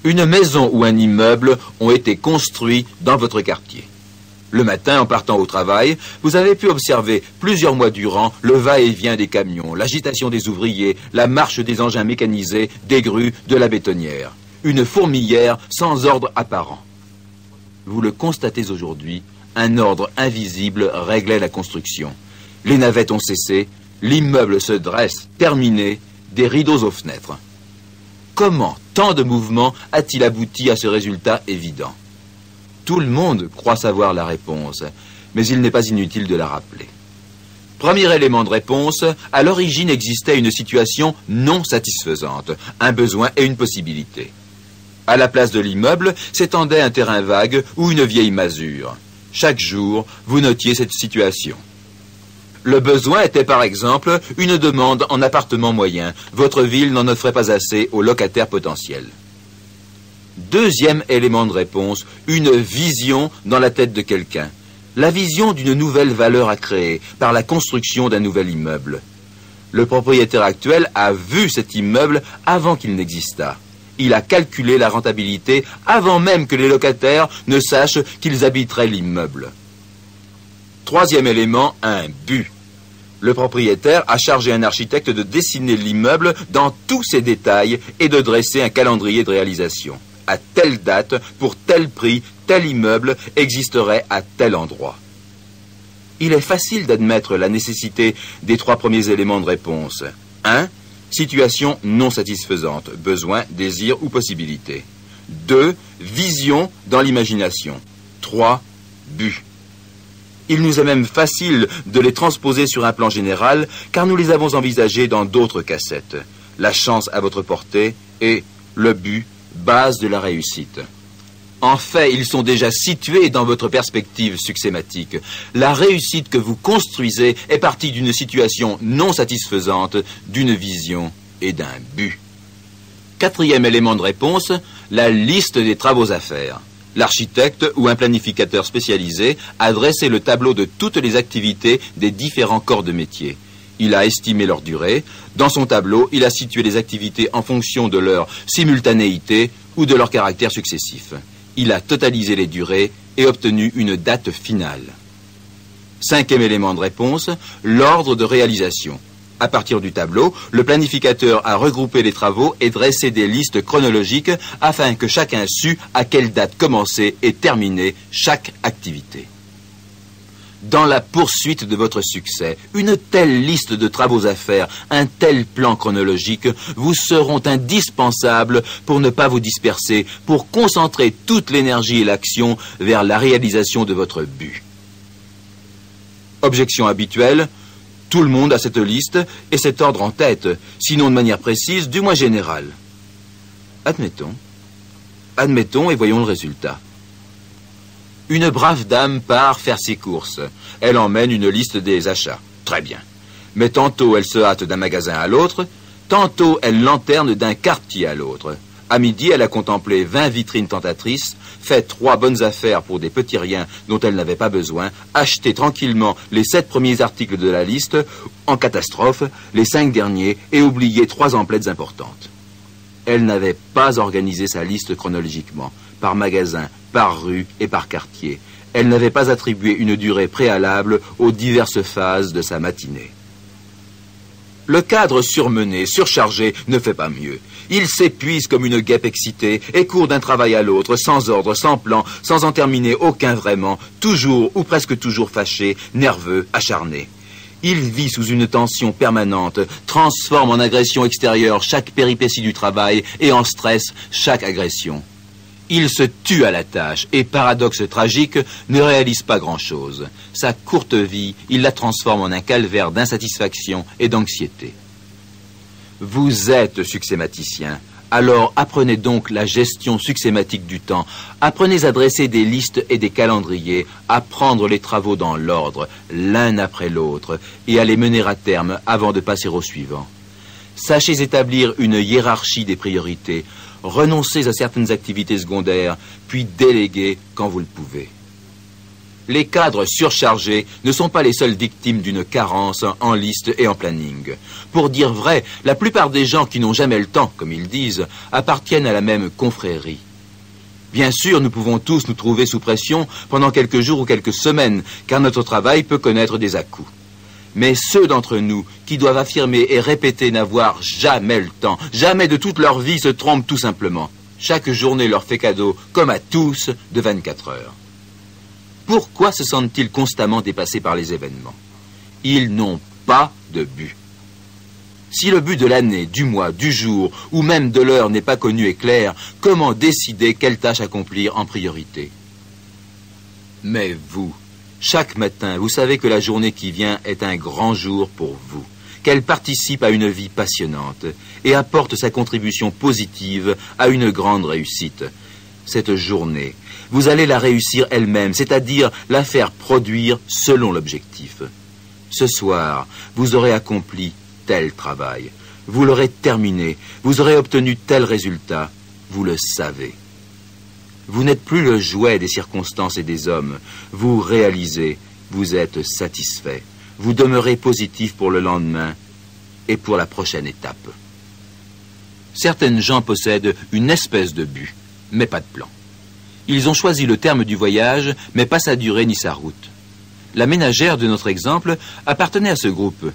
Une maison ou un immeuble ont été construits dans votre quartier. Le matin, en partant au travail, vous avez pu observer plusieurs mois durant le va-et-vient des camions, l'agitation des ouvriers, la marche des engins mécanisés, des grues, de la bétonnière. Une fourmilière sans ordre apparent. Vous le constatez aujourd'hui, un ordre invisible réglait la construction. Les navettes ont cessé, l'immeuble se dresse, terminé, des rideaux aux fenêtres. Comment tant de mouvements a-t-il abouti à ce résultat évident? Tout le monde croit savoir la réponse, mais il n'est pas inutile de la rappeler. Premier élément de réponse, à l'origine existait une situation non satisfaisante, un besoin et une possibilité. À la place de l'immeuble s'étendait un terrain vague ou une vieille masure. Chaque jour, vous notiez cette situation. Le besoin était par exemple une demande en appartement moyen. Votre ville n'en offrait pas assez aux locataires potentiels. Deuxième élément de réponse, une vision dans la tête de quelqu'un. La vision d'une nouvelle valeur à créer par la construction d'un nouvel immeuble. Le propriétaire actuel a vu cet immeuble avant qu'il n'existât. Il a calculé la rentabilité avant même que les locataires ne sachent qu'ils habiteraient l'immeuble. Troisième élément, un but. Le propriétaire a chargé un architecte de dessiner l'immeuble dans tous ses détails et de dresser un calendrier de réalisation. À telle date, pour tel prix, tel immeuble existerait à tel endroit. Il est facile d'admettre la nécessité des trois premiers éléments de réponse. 1. Situation non satisfaisante, besoin, désir ou possibilité. 2. Vision dans l'imagination. 3. But. Il nous est même facile de les transposer sur un plan général, car nous les avons envisagés dans d'autres cassettes. La chance à votre portée et le but, base de la réussite. En fait, ils sont déjà situés dans votre perspective succématique. La réussite que vous construisez est partie d'une situation non satisfaisante, d'une vision et d'un but. Quatrième élément de réponse, la liste des travaux à faire. L'architecte ou un planificateur spécialisé a dressé le tableau de toutes les activités des différents corps de métier. Il a estimé leur durée. Dans son tableau, il a situé les activités en fonction de leur simultanéité ou de leur caractère successif. Il a totalisé les durées et obtenu une date finale. Cinquième élément de réponse, l'ordre de réalisation. À partir du tableau, le planificateur a regroupé les travaux et dressé des listes chronologiques afin que chacun sût à quelle date commencer et terminer chaque activité. Dans la poursuite de votre succès, une telle liste de travaux à faire, un tel plan chronologique vous seront indispensables pour ne pas vous disperser, pour concentrer toute l'énergie et l'action vers la réalisation de votre but. Objection habituelle, tout le monde a cette liste et cet ordre en tête, sinon de manière précise, du moins générale. Admettons et voyons le résultat. Une brave dame part faire ses courses. Elle emmène une liste des achats. Très bien. Mais tantôt elle se hâte d'un magasin à l'autre, tantôt elle lanterne d'un quartier à l'autre. À midi, elle a contemplé 20 vitrines tentatrices, fait 3 bonnes affaires pour des petits riens dont elle n'avait pas besoin, acheté tranquillement les 7 premiers articles de la liste, en catastrophe, les 5 derniers, et oublié 3 emplettes importantes. Elle n'avait pas organisé sa liste chronologiquement, par magasin, par rue et par quartier. Elle n'avait pas attribué une durée préalable aux diverses phases de sa matinée. Le cadre surmené, surchargé, ne fait pas mieux. Il s'épuise comme une guêpe excitée et court d'un travail à l'autre, sans ordre, sans plan, sans en terminer aucun vraiment, toujours ou presque toujours fâché, nerveux, acharné. Il vit sous une tension permanente, transforme en agression extérieure chaque péripétie du travail et en stress chaque agression. Il se tue à la tâche et, paradoxe tragique, ne réalise pas grand-chose. Sa courte vie, il la transforme en un calvaire d'insatisfaction et d'anxiété. Vous êtes succématicien. Alors apprenez donc la gestion succématique du temps. Apprenez à dresser des listes et des calendriers, à prendre les travaux dans l'ordre, l'un après l'autre, et à les mener à terme avant de passer au suivant. Sachez établir une hiérarchie des priorités. Renoncez à certaines activités secondaires, puis déléguez quand vous le pouvez. Les cadres surchargés ne sont pas les seules victimes d'une carence en liste et en planning. Pour dire vrai, la plupart des gens qui n'ont jamais le temps, comme ils disent, appartiennent à la même confrérie. Bien sûr, nous pouvons tous nous trouver sous pression pendant quelques jours ou quelques semaines, car notre travail peut connaître des à-coups. Mais ceux d'entre nous qui doivent affirmer et répéter n'avoir jamais le temps, jamais de toute leur vie se trompent tout simplement. Chaque journée leur fait cadeau, comme à tous, de 24 heures. Pourquoi se sentent-ils constamment dépassés par les événements? Ils n'ont pas de but. Si le but de l'année, du mois, du jour ou même de l'heure n'est pas connu et clair, comment décider quelle tâche accomplir en priorité? Mais vous, chaque matin, vous savez que la journée qui vient est un grand jour pour vous, qu'elle participe à une vie passionnante et apporte sa contribution positive à une grande réussite. Cette journée, vous allez la réussir elle-même, c'est-à-dire la faire produire selon l'objectif. Ce soir, vous aurez accompli tel travail, vous l'aurez terminé, vous aurez obtenu tel résultat, vous le savez. Vous n'êtes plus le jouet des circonstances et des hommes, vous réalisez, vous êtes satisfait, vous demeurez positif pour le lendemain et pour la prochaine étape. Certaines gens possèdent une espèce de but, mais pas de plan. Ils ont choisi le terme du voyage, mais pas sa durée ni sa route. La ménagère de notre exemple appartenait à ce groupe.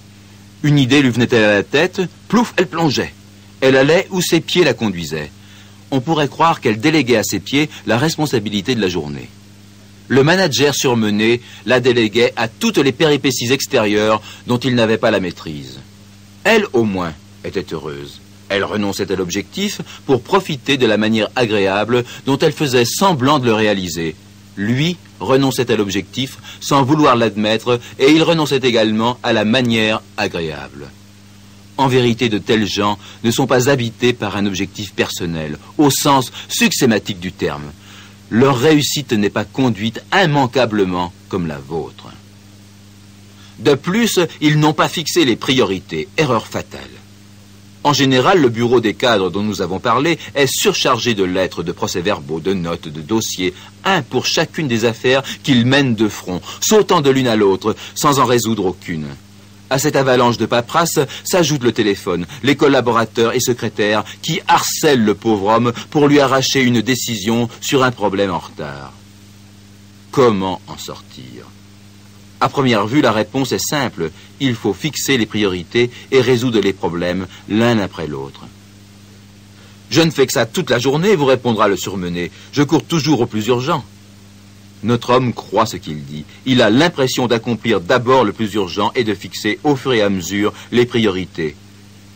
Une idée lui venait-elle à la tête, plouf, elle plongeait. Elle allait où ses pieds la conduisaient. On pourrait croire qu'elle déléguait à ses pieds la responsabilité de la journée. Le manager surmené la déléguait à toutes les péripéties extérieures dont il n'avait pas la maîtrise. Elle, au moins, était heureuse. Elle renonçait à l'objectif pour profiter de la manière agréable dont elle faisait semblant de le réaliser. Lui renonçait à l'objectif sans vouloir l'admettre et il renonçait également à la manière agréable. En vérité, de tels gens ne sont pas habités par un objectif personnel, au sens succématique du terme. Leur réussite n'est pas conduite immanquablement comme la vôtre. De plus, ils n'ont pas fixé les priorités, erreur fatale. En général, le bureau des cadres dont nous avons parlé est surchargé de lettres, de procès-verbaux, de notes, de dossiers, un pour chacune des affaires qu'ils mènent de front, sautant de l'une à l'autre, sans en résoudre aucune. À cette avalanche de paperasse s'ajoute le téléphone, les collaborateurs et secrétaires qui harcèlent le pauvre homme pour lui arracher une décision sur un problème en retard. Comment en sortir ? À première vue, la réponse est simple. Il faut fixer les priorités et résoudre les problèmes l'un après l'autre. Je ne fais que ça toute la journée, vous répondra le surmené. Je cours toujours au plus urgent. Notre homme croit ce qu'il dit. Il a l'impression d'accomplir d'abord le plus urgent et de fixer au fur et à mesure les priorités.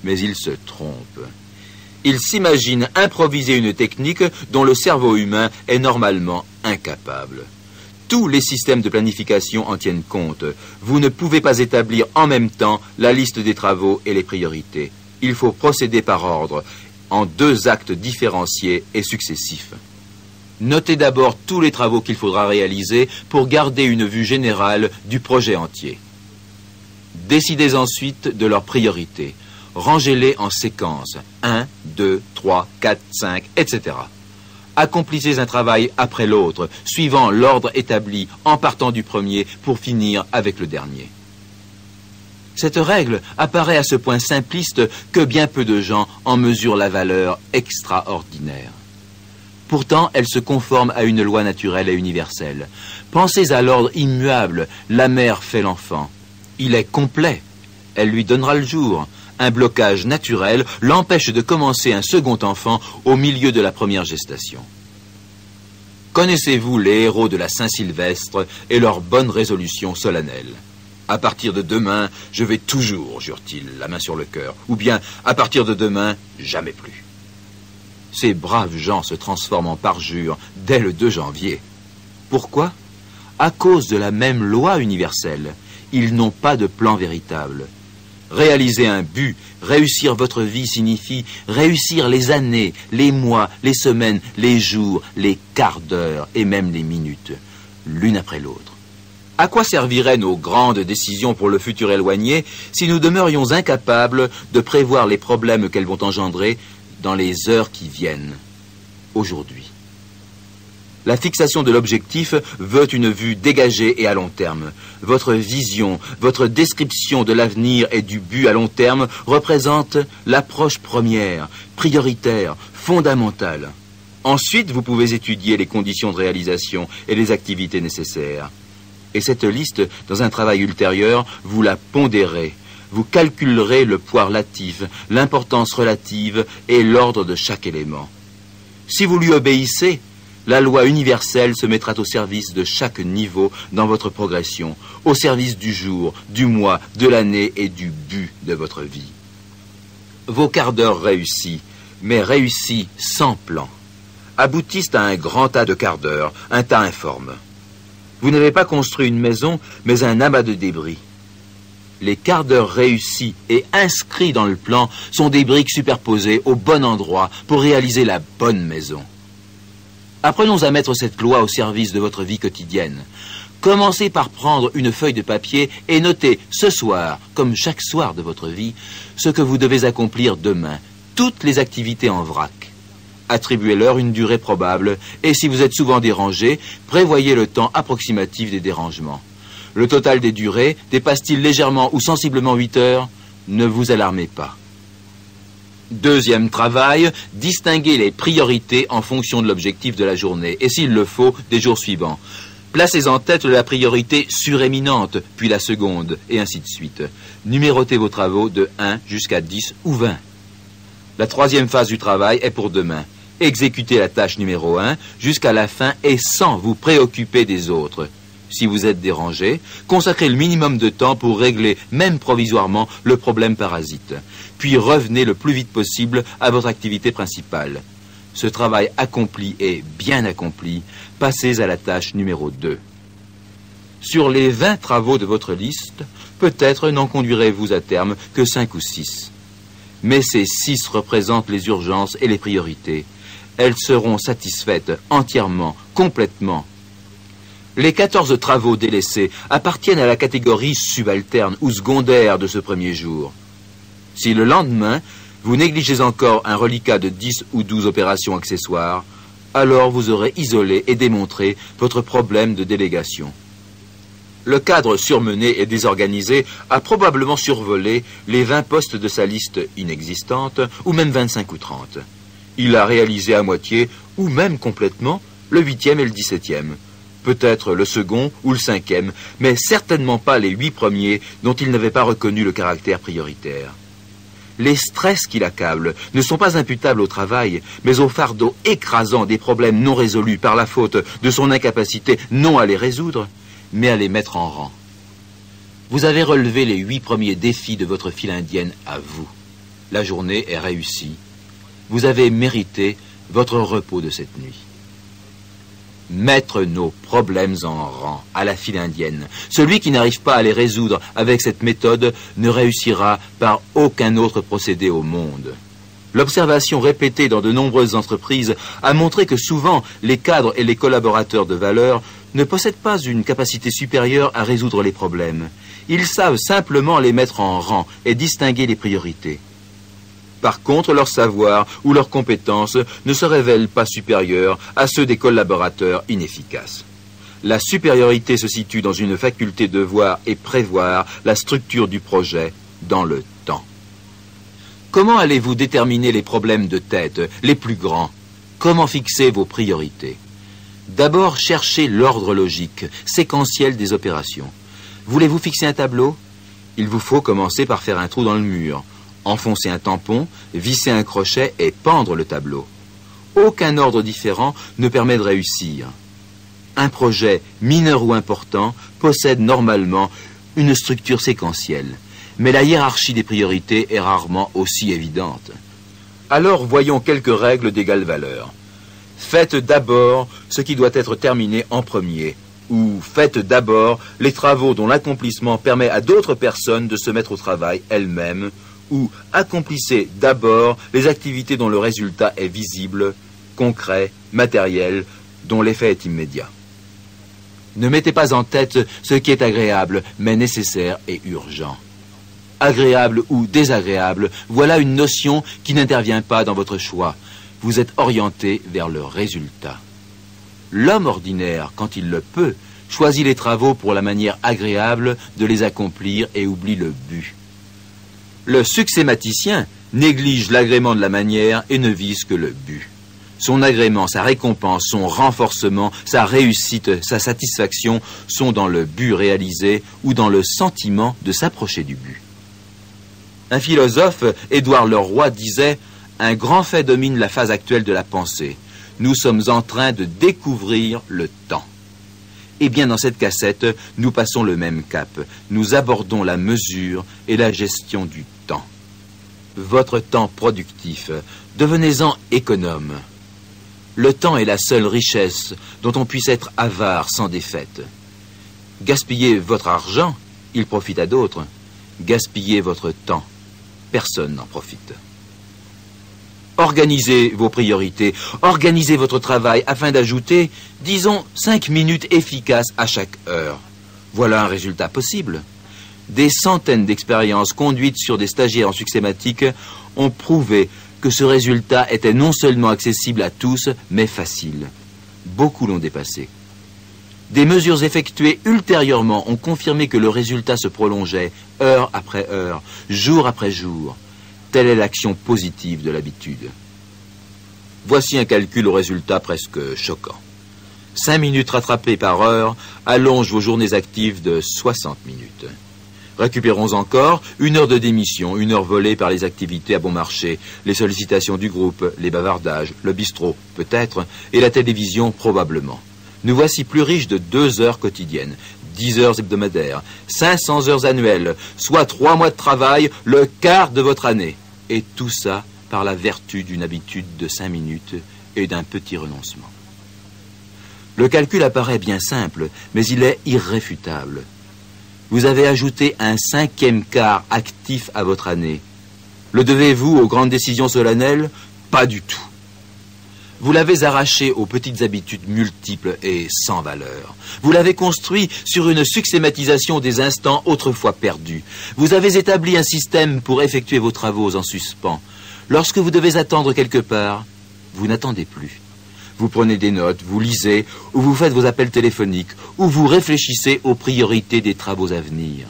Mais il se trompe. Il s'imagine improviser une technique dont le cerveau humain est normalement incapable. Tous les systèmes de planification en tiennent compte. Vous ne pouvez pas établir en même temps la liste des travaux et les priorités. Il faut procéder par ordre, en 2 actes différenciés et successifs. Notez d'abord tous les travaux qu'il faudra réaliser pour garder une vue générale du projet entier. Décidez ensuite de leurs priorités. Rangez-les en séquence, 1, 2, 3, 4, 5, etc. Accomplissez un travail après l'autre, suivant l'ordre établi en partant du premier pour finir avec le dernier. Cette règle apparaît à ce point simpliste que bien peu de gens en mesurent la valeur extraordinaire. Pourtant, elle se conforme à une loi naturelle et universelle. Pensez à l'ordre immuable, la mère fait l'enfant. Il est complet, elle lui donnera le jour. Un blocage naturel l'empêche de commencer un second enfant au milieu de la première gestation. Connaissez-vous les héros de la Saint-Sylvestre et leurs bonnes résolutions solennelles? À partir de demain, je vais toujours, jure-t-il, la main sur le cœur. Ou bien, à partir de demain, jamais plus. Ces braves gens se transforment en parjure dès le 2 janvier. Pourquoi? À cause de la même loi universelle. Ils n'ont pas de plan véritable. Réaliser un but, réussir votre vie signifie réussir les années, les mois, les semaines, les jours, les quarts d'heure et même les minutes, l'une après l'autre. À quoi serviraient nos grandes décisions pour le futur éloigné si nous demeurions incapables de prévoir les problèmes qu'elles vont engendrer dans les heures qui viennent, aujourd'hui? La fixation de l'objectif veut une vue dégagée et à long terme. Votre vision, votre description de l'avenir et du but à long terme représente l'approche première, prioritaire, fondamentale. Ensuite, vous pouvez étudier les conditions de réalisation et les activités nécessaires. Et cette liste, dans un travail ultérieur, vous la pondérez. Vous calculerez le poids relatif, l'importance relative et l'ordre de chaque élément. Si vous lui obéissez, la loi universelle se mettra au service de chaque niveau dans votre progression, au service du jour, du mois, de l'année et du but de votre vie. Vos quarts d'heure réussis, mais réussis sans plan, aboutissent à un grand tas de quarts d'heure, un tas informe. Vous n'avez pas construit une maison, mais un amas de débris. Les quarts d'heure réussis et inscrits dans le plan sont des briques superposées au bon endroit pour réaliser la bonne maison. Apprenons à mettre cette loi au service de votre vie quotidienne. Commencez par prendre une feuille de papier et notez ce soir, comme chaque soir de votre vie, ce que vous devez accomplir demain, toutes les activités en vrac. Attribuez-leur une durée probable et si vous êtes souvent dérangé, prévoyez le temps approximatif des dérangements. Le total des durées dépasse-t-il légèrement ou sensiblement 8 heures? Ne vous alarmez pas. Deuxième travail, distinguez les priorités en fonction de l'objectif de la journée et s'il le faut, des jours suivants. Placez en tête la priorité suréminente, puis la seconde, et ainsi de suite. Numérotez vos travaux de 1 jusqu'à 10 ou 20. La troisième phase du travail est pour demain. Exécutez la tâche numéro 1 jusqu'à la fin et sans vous préoccuper des autres. Si vous êtes dérangé, consacrez le minimum de temps pour régler, même provisoirement, le problème parasite. Puis revenez le plus vite possible à votre activité principale. Ce travail accompli et bien accompli, passez à la tâche numéro 2. Sur les 20 travaux de votre liste, peut-être n'en conduirez-vous à terme que 5 ou 6. Mais ces 6 représentent les urgences et les priorités. Elles seront satisfaites entièrement, complètement. Les 14 travaux délaissés appartiennent à la catégorie subalterne ou secondaire de ce premier jour. Si le lendemain, vous négligez encore un reliquat de 10 ou 12 opérations accessoires, alors vous aurez isolé et démontré votre problème de délégation. Le cadre surmené et désorganisé a probablement survolé les 20 postes de sa liste inexistante, ou même 25 ou 30. Il a réalisé à moitié, ou même complètement, le 8e et le 17e. Peut-être le second ou le 5e, mais certainement pas les 8 premiers dont il n'avait pas reconnu le caractère prioritaire. Les stress qui l'accablent ne sont pas imputables au travail, mais au fardeau écrasant des problèmes non résolus par la faute de son incapacité non à les résoudre, mais à les mettre en rang. Vous avez relevé les 8 premiers défis de votre file indienne à vous. La journée est réussie. Vous avez mérité votre repos de cette nuit. Mettre nos problèmes en rang à la file indienne. Celui qui n'arrive pas à les résoudre avec cette méthode ne réussira par aucun autre procédé au monde. L'observation répétée dans de nombreuses entreprises a montré que souvent les cadres et les collaborateurs de valeur ne possèdent pas une capacité supérieure à résoudre les problèmes. Ils savent simplement les mettre en rang et distinguer les priorités. Par contre, leur savoir ou leurs compétences ne se révèlent pas supérieurs à ceux des collaborateurs inefficaces. La supériorité se situe dans une faculté de voir et prévoir la structure du projet dans le temps. Comment allez-vous déterminer les problèmes de tête, les plus grands? Comment fixer vos priorités? D'abord, cherchez l'ordre logique, séquentiel des opérations. Voulez-vous fixer un tableau? Il vous faut commencer par faire un trou dans le mur, enfoncer un tampon, visser un crochet et pendre le tableau. Aucun ordre différent ne permet de réussir. Un projet, mineur ou important, possède normalement une structure séquentielle, mais la hiérarchie des priorités est rarement aussi évidente. Alors voyons quelques règles d'égale valeur. Faites d'abord ce qui doit être terminé en premier, ou faites d'abord les travaux dont l'accomplissement permet à d'autres personnes de se mettre au travail elles-mêmes, ou accomplissez d'abord les activités dont le résultat est visible, concret, matériel, dont l'effet est immédiat. Ne mettez pas en tête ce qui est agréable, mais nécessaire et urgent. Agréable ou désagréable, voilà une notion qui n'intervient pas dans votre choix. Vous êtes orienté vers le résultat. L'homme ordinaire, quand il le peut, choisit les travaux pour la manière agréable de les accomplir et oublie le but. Le succématicien néglige l'agrément de la manière et ne vise que le but. Son agrément, sa récompense, son renforcement, sa réussite, sa satisfaction sont dans le but réalisé ou dans le sentiment de s'approcher du but. Un philosophe, Édouard Leroy, disait « Un grand fait domine la phase actuelle de la pensée. Nous sommes en train de découvrir le temps. » Eh bien, dans cette cassette, nous passons le même cap. Nous abordons la mesure et la gestion du temps. Votre temps productif, devenez-en économe. Le temps est la seule richesse dont on puisse être avare sans défaite. Gaspillez votre argent, il profite à d'autres. Gaspillez votre temps, personne n'en profite. Organisez vos priorités, organisez votre travail afin d'ajouter, disons, 5 minutes efficaces à chaque heure. Voilà un résultat possible. Des centaines d'expériences conduites sur des stagiaires en succématique ont prouvé que ce résultat était non seulement accessible à tous, mais facile. Beaucoup l'ont dépassé. Des mesures effectuées ultérieurement ont confirmé que le résultat se prolongeait heure après heure, jour après jour. Telle est l'action positive de l'habitude. Voici un calcul au résultat presque choquant. 5 minutes rattrapées par heure allongent vos journées actives de 60 minutes. Récupérons encore 1 heure de démission, 1 heure volée par les activités à bon marché, les sollicitations du groupe, les bavardages, le bistrot, peut-être, et la télévision, probablement. Nous voici plus riches de 2 heures quotidiennes, 10 heures hebdomadaires, 500 heures annuelles, soit 3 mois de travail, le quart de votre année. Et tout ça par la vertu d'une habitude de 5 minutes et d'un petit renoncement. Le calcul apparaît bien simple, mais il est irréfutable. Vous avez ajouté un 5e quart actif à votre année. Le devez-vous aux grandes décisions solennelles? Pas du tout. Vous l'avez arraché aux petites habitudes multiples et sans valeur. Vous l'avez construit sur une succématisation des instants autrefois perdus. Vous avez établi un système pour effectuer vos travaux en suspens. Lorsque vous devez attendre quelque part, vous n'attendez plus. Vous prenez des notes, vous lisez, ou vous faites vos appels téléphoniques, ou vous réfléchissez aux priorités des travaux à venir.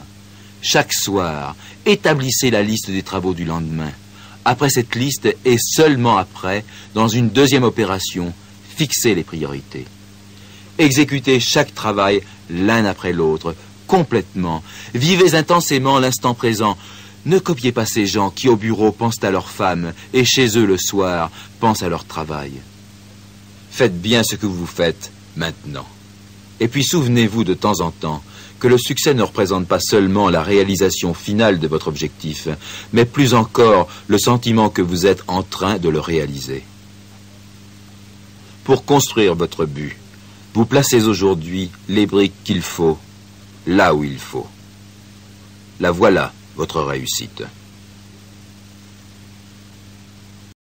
Chaque soir, établissez la liste des travaux du lendemain. Après cette liste, et seulement après, dans une deuxième opération, fixez les priorités. Exécutez chaque travail l'un après l'autre, complètement. Vivez intensément l'instant présent. Ne copiez pas ces gens qui, au bureau, pensent à leur femme, et chez eux, le soir, pensent à leur travail. Faites bien ce que vous faites maintenant. Et puis souvenez-vous de temps en temps que le succès ne représente pas seulement la réalisation finale de votre objectif, mais plus encore le sentiment que vous êtes en train de le réaliser. Pour construire votre but, vous placez aujourd'hui les briques qu'il faut, là où il faut. La voilà, votre réussite.